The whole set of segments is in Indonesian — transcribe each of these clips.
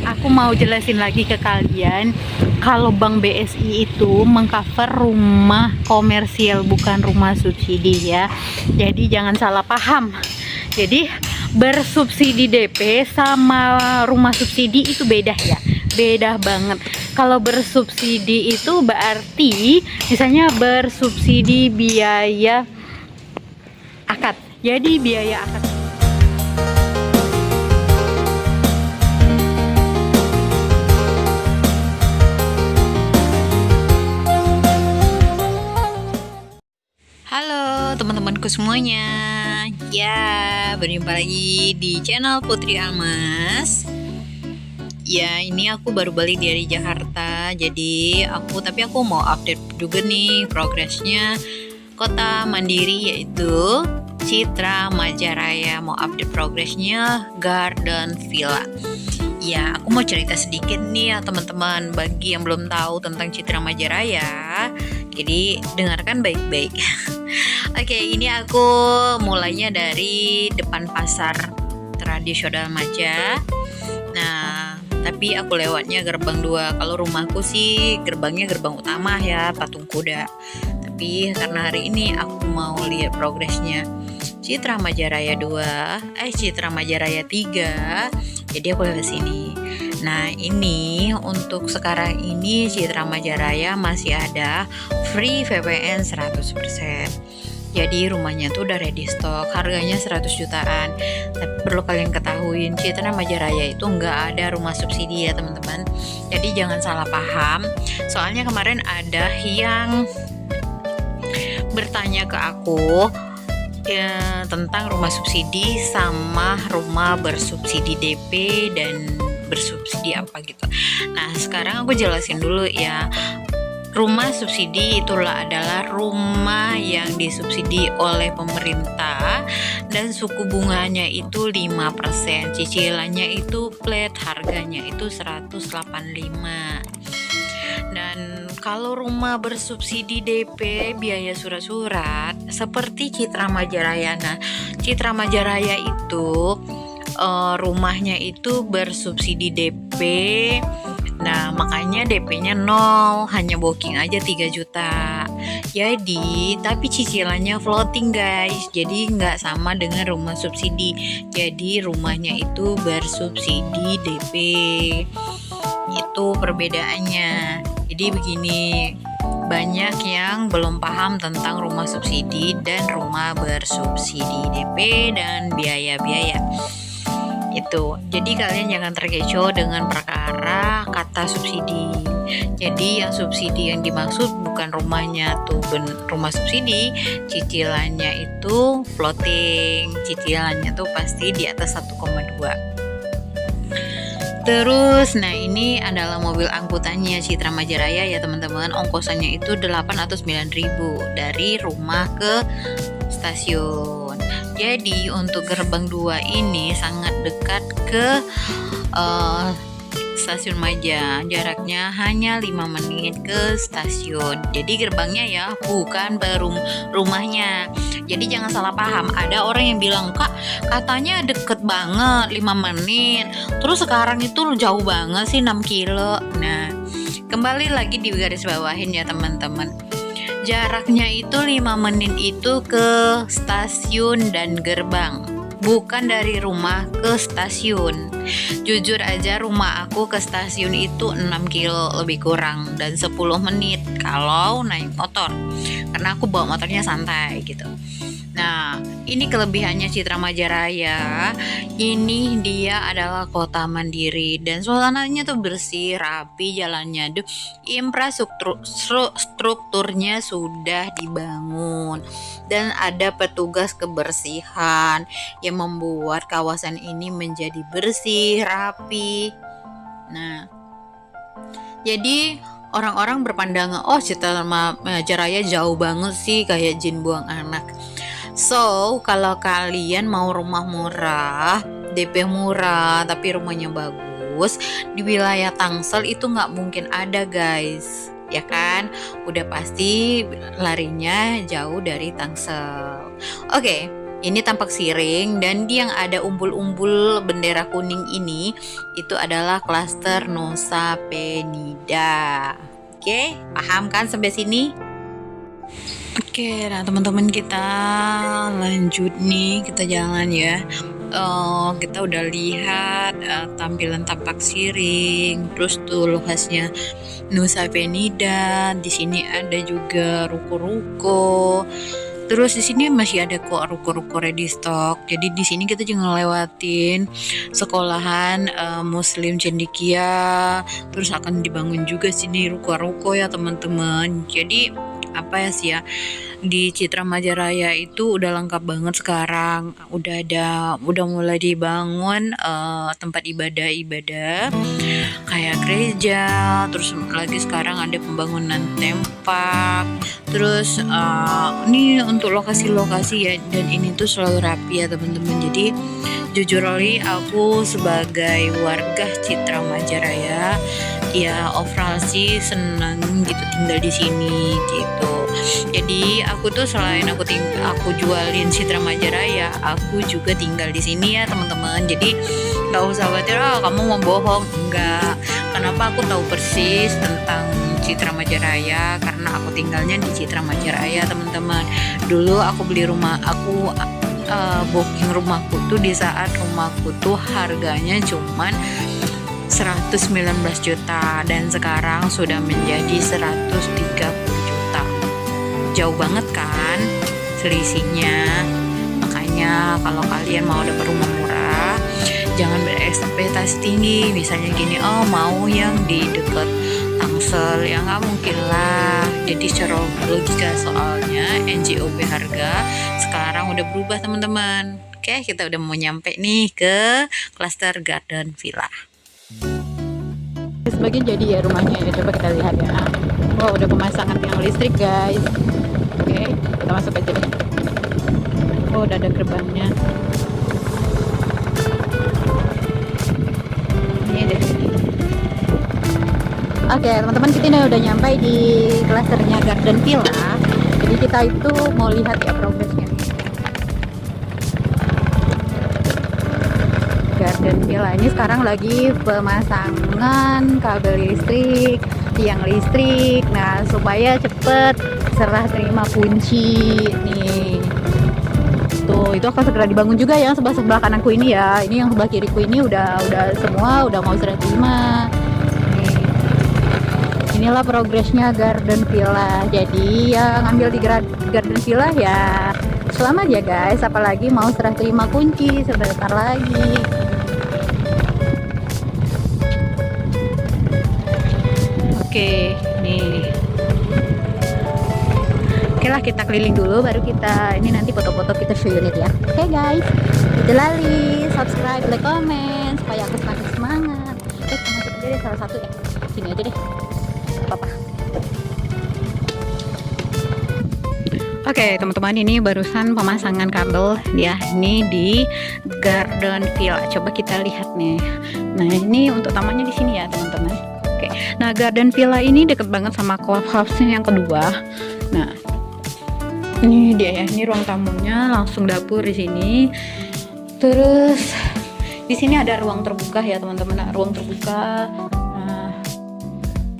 aku mau jelasin lagi ke kalian kalau Bank BSI itu mengcover rumah komersial bukan rumah subsidi ya. Jadi jangan salah paham. Jadi bersubsidi DP sama rumah subsidi itu beda ya. Beda banget. Kalau bersubsidi itu berarti misalnya bersubsidi biaya akad. Jadi biaya akad. Halo teman-temanku semuanya. Ya, berjumpa lagi di channel Putri Almas. Ya, ini aku baru balik dari Jakarta. Tapi aku mau update juga nih progresnya Kota Mandiri, yaitu Citra Majaraya. Mau update progresnya Garden Villa. Ya, aku mau cerita sedikit nih ya teman-teman, bagi yang belum tahu tentang Citra Majaraya. Jadi dengarkan baik-baik. Oke, ini aku mulainya dari depan pasar tradisional Maja. Nah, tapi aku lewatnya gerbang 2. Kalau rumahku sih gerbangnya gerbang utama ya, Patung Kuda. Tapi karena hari ini aku mau lihat progresnya Citra Majaraya 2, Citra Majaraya 3. Jadi aku lewat sini. Nah, ini untuk sekarang ini Citra Majaraya masih ada free VPN 100%. Jadi rumahnya tuh udah ready stock, harganya 100 jutaan. Tapi perlu kalian ketahuin, Citra Majaraya itu nggak ada rumah subsidi ya teman-teman. Jadi jangan salah paham. Soalnya kemarin ada yang bertanya ke aku ya, tentang rumah subsidi sama rumah bersubsidi DP dan bersubsidi apa gitu. Nah, sekarang aku jelasin dulu ya. Rumah subsidi adalah rumah yang disubsidi oleh pemerintah dan suku bunganya itu 5%, cicilannya itu flat, harganya itu 185. Dan kalau rumah bersubsidi DP biaya surat-surat seperti Citra Majaraya. Nah, Citra Majaraya itu rumahnya itu bersubsidi DP. Nah, makanya DP-nya 0, hanya booking aja 3 juta. Jadi, tapi cicilannya floating guys. Jadi nggak sama dengan rumah subsidi. Jadi rumahnya itu bersubsidi DP. Itu perbedaannya. Jadi begini, banyak yang belum paham tentang rumah subsidi dan rumah bersubsidi DP dan biaya-biaya itu. Jadi kalian jangan terkecoh dengan perkara kata subsidi. Jadi yang subsidi yang dimaksud bukan rumahnya tuh rumah subsidi, cicilannya itu floating, cicilannya tuh pasti di atas 1,2. Terus, nah ini adalah mobil angkutannya Citra Majaraya ya teman-teman. Ongkosannya itu 8 atau 9 ribu dari rumah ke stasiun. Jadi untuk gerbang 2 ini sangat dekat ke stasiun Maja. Jaraknya hanya 5 menit ke stasiun. Jadi gerbangnya ya, bukan rumahnya. Jadi jangan salah paham. Ada orang yang bilang, "Kak, katanya deket banget 5 menit. Terus sekarang itu jauh banget sih 6 kilo." Nah, kembali lagi di garis bawahin ya teman-teman. Jaraknya itu 5 menit itu ke stasiun dan gerbang, bukan dari rumah ke stasiun. Jujur aja rumah aku ke stasiun itu 6 kilo lebih kurang dan 10 menit kalau naik motor. Karena aku bawa motornya santai gitu. Nah, ini kelebihannya Citra Majaraya. Ini dia adalah kota mandiri dan suasananya tuh bersih, rapi, jalannya. Infrastrukturnya sudah dibangun dan ada petugas kebersihan yang membuat kawasan ini menjadi bersih, rapi. Nah, jadi orang-orang berpandangan, oh Citra Majaraya jauh banget sih, kayak jin buang anak. So, kalau kalian mau rumah murah, DP murah, tapi rumahnya bagus, di wilayah Tangsel itu nggak mungkin ada guys. Ya kan? Udah pasti larinya jauh dari Tangsel. Oke, Ini tampak siring, dan yang ada umbul-umbul bendera kuning ini itu adalah klaster Nusa Penida. Oke, paham kan sampai sini? Oke, nah teman-teman, kita lanjut nih, kita jalan ya. Kita udah lihat tampilan tampak siring, terus tuh lokasinya Nusa Penida. Di sini ada juga ruko-ruko. Terus di sini masih ada kok ruko-ruko ready stock. Jadi di sini kita juga ngelewatin sekolahan Muslim Cendekia. Terus akan dibangun juga sini ruko-ruko ya teman-teman. Jadi apa ya sih ya, di Citra Majaraya itu udah lengkap banget sekarang. Udah mulai dibangun tempat ibadah kayak gereja, terus lagi sekarang ada pembangunan tempat. Terus ini untuk lokasi-lokasi ya, dan ini tuh selalu rapi ya teman-teman. Jadi jujur oli, aku sebagai warga Citra Majaraya ya overall sih senang gitu tinggal di sini gitu. Jadi aku tuh selain aku jualin Citra Majaraya, aku juga tinggal di sini ya teman-teman. Jadi nggak usah khawatir kamu mau bohong, enggak. Kenapa aku tahu persis tentang Citra Majaraya, karena aku tinggalnya di Citra Majaraya teman-teman. Dulu aku beli rumah, aku booking rumahku tuh di saat rumahku tuh harganya cuman 119 juta, dan sekarang sudah menjadi 130 juta. Jauh banget kan selisihnya. Makanya kalau kalian mau dapat rumah murah, jangan berekspektasi tinggi. Misalnya gini, mau yang di dekat Tangsel, ya nggak mungkin lah. Jadi secara logika, soalnya NJOP harga sekarang udah berubah teman-teman. Oke, kita udah mau nyampe nih ke klaster Garden Villa. Sebagian jadi ya rumahnya ya, coba kita lihat ya. Wow, udah pemasangan tiang listrik guys. Oke, kita masuk aja deh. Oh, udah ada gerbangnya. Ini deh. Oke teman-teman, kita ini udah nyampe di klasternya Garden Villa. Jadi kita itu mau lihat ya progresnya. Garden Villa ini sekarang lagi pemasangan kabel listrik, tiang listrik. Nah, supaya cepet serah terima kunci nih. Tuh, itu akan segera dibangun juga ya sebelah kananku ini ya. Ini yang sebelah kiriku ini udah semua udah mau serah terima. Nih. Inilah progresnya Garden Villa. Jadi yang ngambil di Garden Villa ya selamat ya guys, apalagi mau serah terima kunci sebentar lagi. Oke, nih. Oke lah, kita keliling dulu baru kita ini nanti foto-foto kita show unit ya. Oke guys, jangan lupa subscribe, like, comment supaya aku semakin semangat. Kita masuk aja deh salah satu ya. Sini aja deh. Apa-apa. Oke teman-teman, ini barusan pemasangan kabel ya, ini di Garden Villa. Coba kita lihat nih. Nah, ini untuk tamannya di sini ya teman-teman. Oke, nah Garden Villa ini deket banget sama clubhouse yang kedua. Nah, ini dia ya, ini ruang tamunya, langsung dapur di sini. Terus di sini ada ruang terbuka ya teman-teman. Nah, ruang terbuka.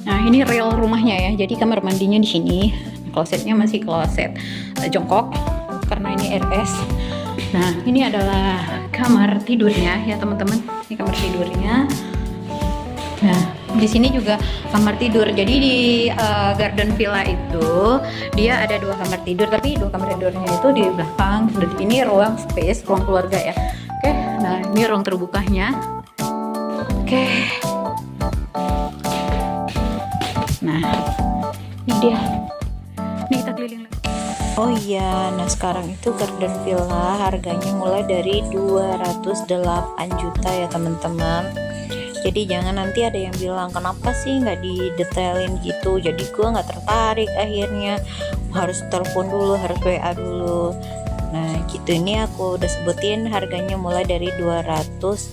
Nah, ini real rumahnya ya. Jadi kamar mandinya di sini. Klosetnya masih kloset jongkok karena ini RS. Nah, ini adalah kamar tidurnya ya teman-teman. Ini kamar tidurnya. Nah, di sini juga kamar tidur. Jadi di Garden Villa itu dia ada 2 kamar tidur, tapi 2 kamar tidurnya itu di belakang. Dan ini ruang space, ruang keluarga ya. Oke, nah ini ruang terbukanya. Oke. Nah, ini dia. Nih kita keliling lagi. Oh iya, nah sekarang itu Garden Villa harganya mulai dari 208 juta ya teman-teman. Jadi jangan nanti ada yang bilang kenapa sih nggak didetailin gitu. Jadi gue nggak tertarik, akhirnya harus telepon dulu, harus WA dulu. Nah gitu, ini aku udah sebutin harganya mulai dari 208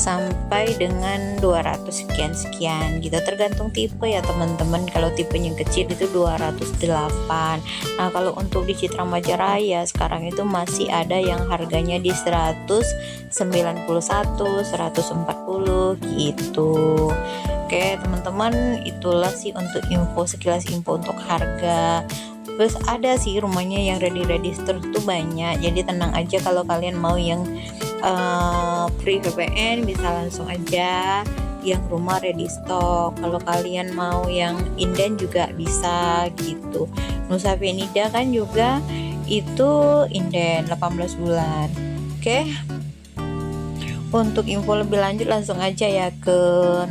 sampai dengan 200 sekian gitu, tergantung tipe ya teman-teman. Kalau tipenya kecil itu 208. Nah kalau untuk di Citra Majaraya sekarang itu masih ada yang harganya di 191, 140 gitu. Oke teman-teman, itulah sih untuk sekilas info untuk harga. Terus ada sih rumahnya yang ready store tuh banyak, jadi tenang aja kalau kalian mau yang free VPN bisa langsung aja yang rumah ready stock. Kalau kalian mau yang inden juga bisa gitu. Nusa Penida kan juga itu inden 18 bulan. Oke. Untuk info lebih lanjut langsung aja ya ke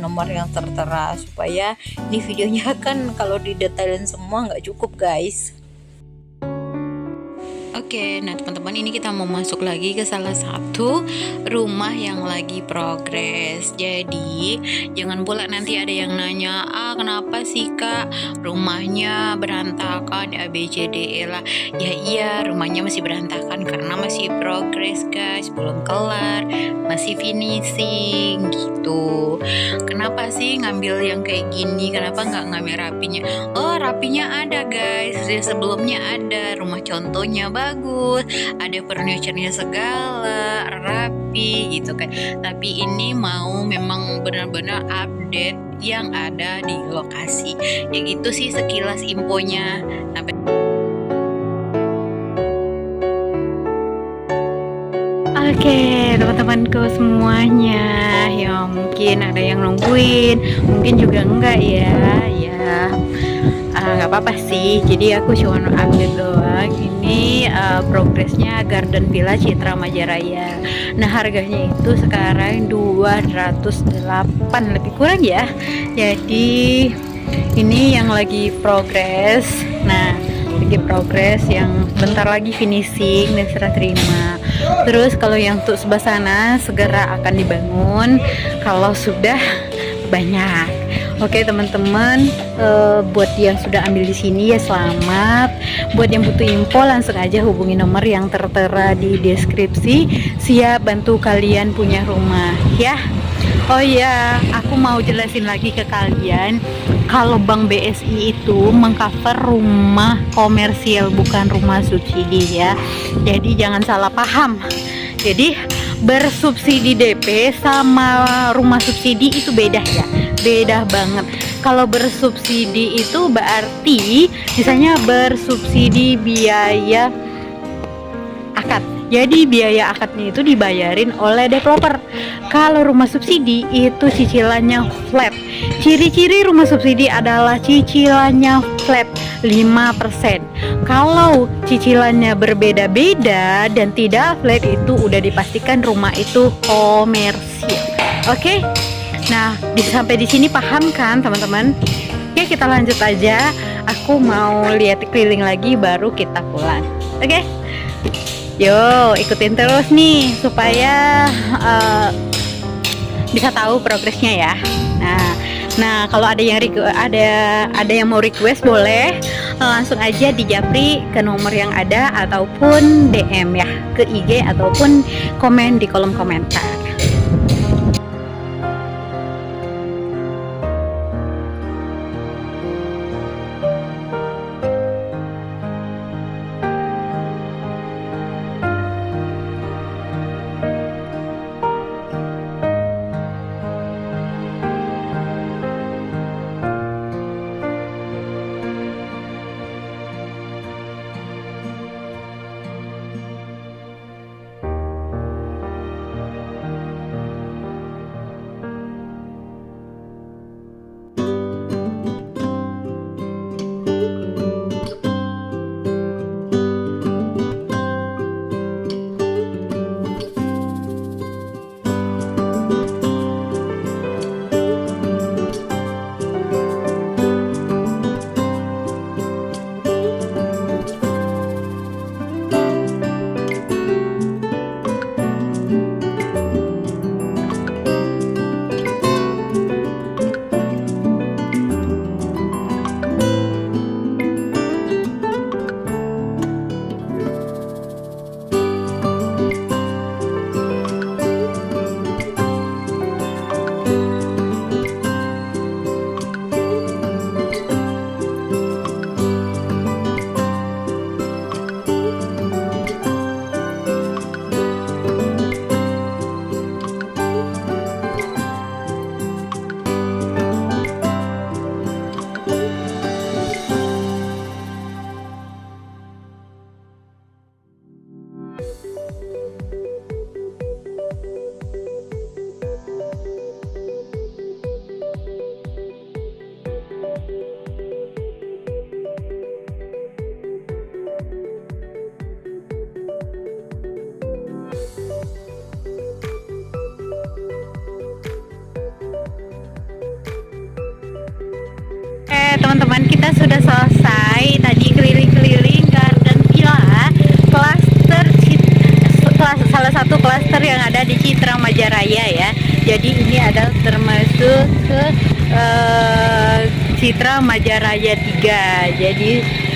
nomor yang tertera, supaya di videonya kan kalau didetailin semua nggak cukup guys. Oke, nah teman-teman, ini kita mau masuk lagi ke salah satu rumah yang lagi progres. Jadi jangan pula nanti ada yang nanya, kenapa sih kak rumahnya berantakan ABCDE lah. Ya iya, rumahnya masih berantakan karena masih progres guys, belum kelar, masih finishing gitu. Kenapa sih ngambil yang kayak gini, kenapa nggak ngambil rapinya? Oh rapinya ada guys, sebelumnya ada rumah contohnya bagus, ada furniture-nya segala rapi gitu kan. Tapi ini mau memang benar-benar update yang ada di lokasi. Ya gitu sih sekilas infonya. Sampai Oke, teman-temanku semuanya, ya mungkin ada yang nungguin, mungkin juga enggak ya, nggak apa-apa sih. Jadi aku cuma update doang. Ini progresnya Garden Villa Citra Majaraya. Nah harganya itu sekarang 208 lebih kurang ya. Jadi ini yang lagi progres. Nah lagi progres, yang bentar lagi finishing dan serah terima. Terus kalau yang untuk sebelah sana segera akan dibangun kalau sudah banyak. Oke teman-teman, buat yang sudah ambil di sini ya selamat. Buat yang butuh info langsung aja hubungi nomor yang tertera di deskripsi. Siap bantu kalian punya rumah ya. Oh iya, aku mau jelasin lagi ke kalian kalau Bank BSI itu mengcover rumah komersial, bukan rumah subsidi ya. Jadi jangan salah paham. Jadi bersubsidi DP sama rumah subsidi itu beda ya, beda banget. Kalau bersubsidi itu berarti misalnya bersubsidi biaya akad, jadi biaya akadnya itu dibayarin oleh developer. Kalau rumah subsidi itu cicilannya flat. Ciri-ciri rumah subsidi adalah cicilannya flat 5%. Kalau cicilannya berbeda-beda dan tidak flat, itu udah dipastikan rumah itu komersial. Oke? Nah, sampai di sini paham kan teman-teman? Oke, kita lanjut aja. Aku mau lihat keliling lagi baru kita pulang. Oke? Yo, ikutin terus nih supaya bisa tahu progresnya ya. Nah kalau ada yang mau request boleh langsung aja di japri ke nomor yang ada ataupun DM ya ke IG ataupun komen di kolom komentar. teman-teman, kita sudah selesai tadi keliling-keliling Garden Villa, salah satu klaster yang ada di Citra Majaraya ya. Jadi ini adalah termasuk ke Citra Majaraya 3. Jadi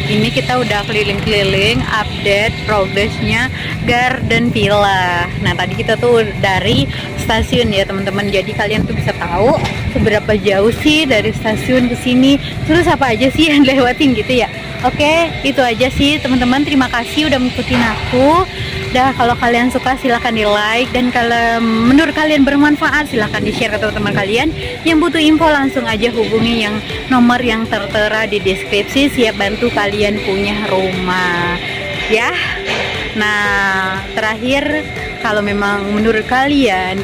ini kita udah keliling-keliling update progresnya Garden Villa. Nah tadi kita tuh dari stasiun ya teman-teman, jadi kalian tuh bisa tahu seberapa jauh sih dari stasiun ke sini, terus apa aja sih yang lewatin gitu ya. Oke, itu aja sih teman-teman, terima kasih udah ngikutin aku. Dah, kalau kalian suka silahkan di like, dan kalau menurut kalian bermanfaat silahkan di share ke teman-teman kalian. Yang butuh info langsung aja hubungi yang nomor yang tertera di deskripsi, siap bantu kalian punya rumah ya. Nah terakhir, kalau memang menurut kalian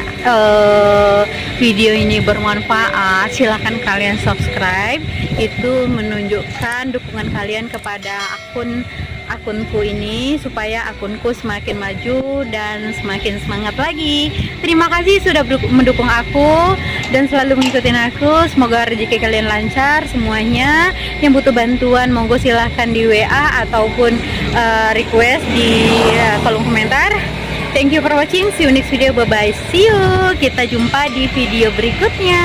video ini bermanfaat, silahkan kalian subscribe. Itu menunjukkan dukungan kalian kepada akunku ini, supaya akunku semakin maju dan semakin semangat lagi. Terima kasih sudah mendukung aku dan selalu mengikuti aku. Semoga rezeki kalian lancar semuanya. Yang butuh bantuan monggo silahkan di WA ataupun request di kolom komentar. Thank you for watching, see you next video, bye bye, see you, kita jumpa di video berikutnya.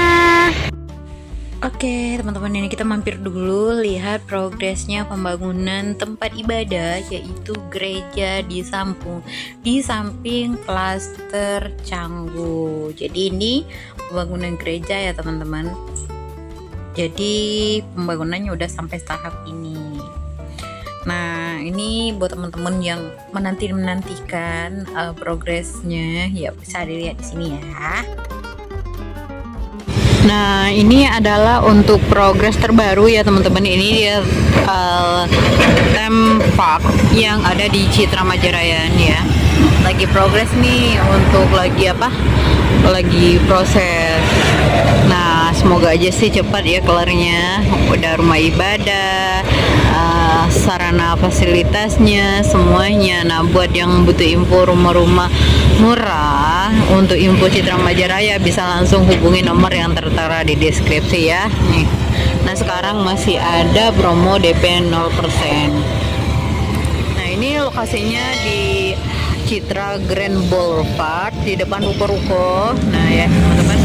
Oke teman-teman, ini kita mampir dulu lihat progresnya pembangunan tempat ibadah, yaitu gereja di samping klaster Canggu. Jadi ini pembangunan gereja ya teman-teman. Jadi pembangunannya udah sampai tahap ini. Nah ini buat teman-teman yang menantikan progresnya, ya bisa dilihat di sini ya. Nah ini adalah untuk progres terbaru ya teman-teman. Ini dia theme park yang ada di Citra Majaraya ya. Lagi progres nih, untuk lagi proses. Nah semoga aja sih cepat ya kelarnya. Udah rumah ibadah, sarana fasilitasnya semuanya. Nah buat yang butuh info rumah-rumah murah, untuk info Citra Majaraya bisa langsung hubungi nomor yang tertera di deskripsi ya nih. Nah sekarang masih ada promo DP 0%. Nah ini lokasinya di Citra Grand Boulevard, di depan ruko-ruko. Nah ya teman-teman,